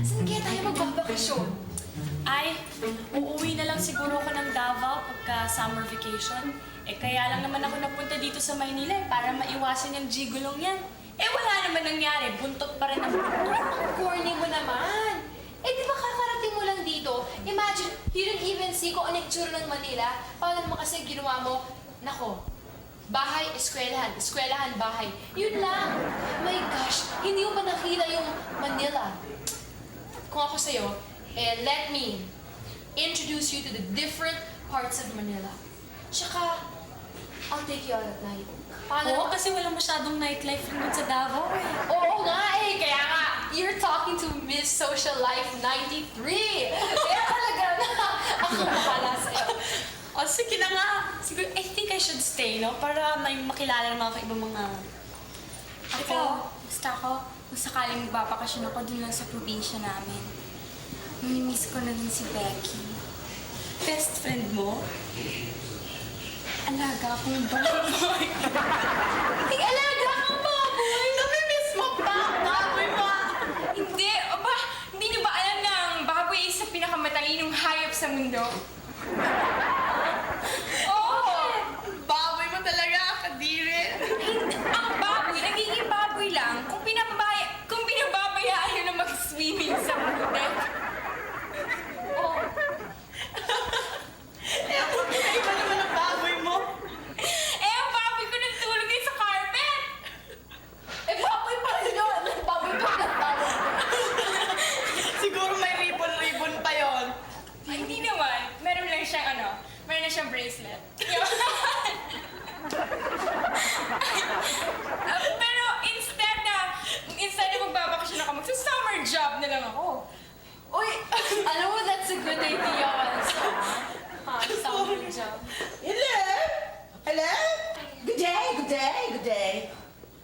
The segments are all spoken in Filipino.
Saan kaya tayo magbabakasyon? Ay, uuwi na lang siguro ako ng Davao pagka summer vacation. Eh kaya lang naman ako napunta dito sa Maynila para maiwasan yung gigolong yan. Eh wala naman nangyari, buntot pa rin ang buntot. Corny mo naman. Eh di ba kakarating mo lang dito? Imagine, you didn't even see kung ano yung itsura ng Manila. Paano naman kasi ginawa mo? Nako, bahay, eskwelahan, eskwelahan, bahay. Yun lang. My gosh, hindi mo ba nakita yung Manila? Kung ako sa'yo, let me introduce you to the different parts of Manila. Tsaka, I'll take you out at night. Paano Oo, naman- kasi wala masyadong nightlife rin dun sa Davao eh. Oo nga eh, kaya nga, you're talking to Miss Social Life 93. Kaya talaga na, ako bahala sa'yo. O sige na nga, siguro, I think I should stay, no? Para may makilala ng mga ibang mga... Ako, basta ako, kung sakaling magbabakasyon ako dun lang sa probinsya namin. Namimiss ko na rin si Becky. Best friend mo? Alaga akong baboy. Alaga kang baboy! Namimiss mo pa! Baboy pa! Hindi, aba, hindi niyo ba alam na ang baboy ay isa pinakamatalinong hayop sa mundo? Oo! Baboy mo talaga, kadiri! Ang baboy, nagiging baboy lang kung pinababayaan niyo na mag-swimming sa bundok. Oh, Eh, ako pinaiba naman ang baboy mo! Eh, ang baboy ko nagtulog ay sa carpet! baboy pa rin yun! Baboy pa rin baboy. Siguro may ribbon-ribbon pa yon. Ay, hindi naman. Meron lang siyang meron na siyang bracelet. Pero instead na magbabakasyon ako, magsa-summer job na lang ako. Uy, alam mo, that's a good idea also. Summer job. Hello? Hello? Good day, good day, good day.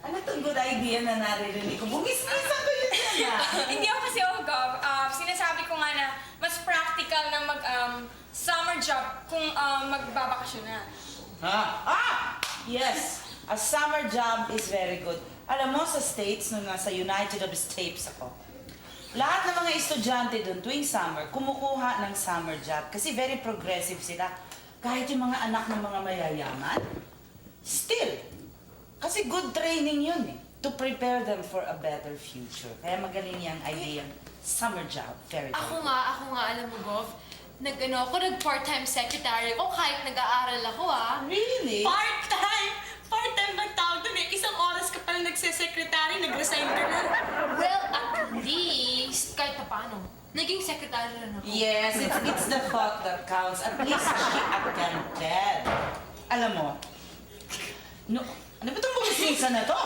Ano tong good idea na naririnig ko? Bungis-ngisan ko yun yan ah. Hindi ako kasi Gov. Sinasabi ko nga na mas practical na summer job kung magbabakasyon na. Ha? Ah! Yes. A summer job is very good. Alam mo, sa States, nung nasa United States ako, lahat ng mga estudyante doon tuwing summer, kumukuha ng summer job kasi very progressive sila. Kahit yung mga anak ng mga mayayaman, still. Kasi good training yun eh, to prepare them for a better future. Kaya magaling yung idea, summer job, very good. Ako nga, alam mo, Gov, nag-part-time secretary ako kahit nag-aaral ako, ah. Really? Part-time! Part-time bang tawag dun eh? Isang oras ka pala nagse-secretary, nag-resign ka na. Well, at least, kahit pa paano, naging secretary rin ako. Yes, it's the thought that counts. At least she attempted. Alam mo, ano ba itong bumisisa na to?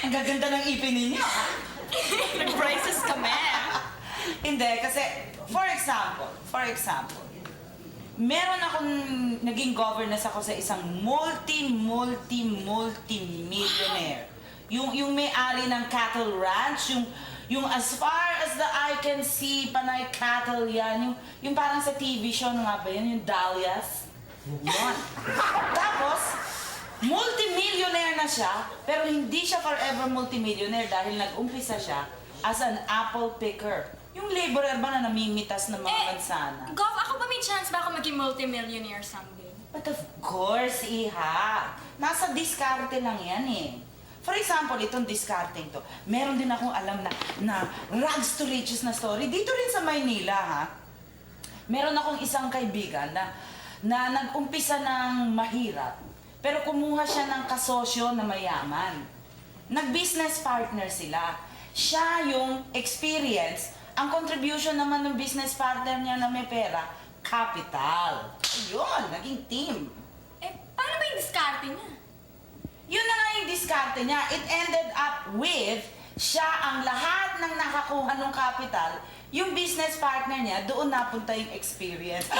Ang gaganda ng ipin ninyo, ah. Nag-braces kami. Hindi, kasi, for example, meron akong naging governess ako sa isang multi-millionaire. Yung may-ari ng cattle ranch, yung as far as the eye can see, panay cattle yan. Yung parang sa TV show nga ba yan, yung Dahlias. Yun. Tapos, multi-millionaire na siya, pero hindi siya forever multi-millionaire dahil nag-umpisa siya as an apple picker. Yung laborer ba na namimitas ng mga mansana? Gov, ako ba may chance ba ako maging multi-millionaire someday? But of course, Iha. Nasa diskarte lang yan eh. For example, itong discarding to, meron din akong alam na rags to riches na story. Dito rin sa Maynila, ha? Meron akong isang kaibigan na nag-umpisa ng mahirap, pero kumuha siya ng kasosyo na mayaman. Nag-business partner sila. Siya yung experience, ang contribution naman ng business partner niya na may pera, capital. Ayun, naging team. Eh, paano ba yung diskarte niya? Yun na nga yung diskarte niya. It ended up with siya ang lahat ng nakakuha ng capital, yung business partner niya, doon napunta yung experience.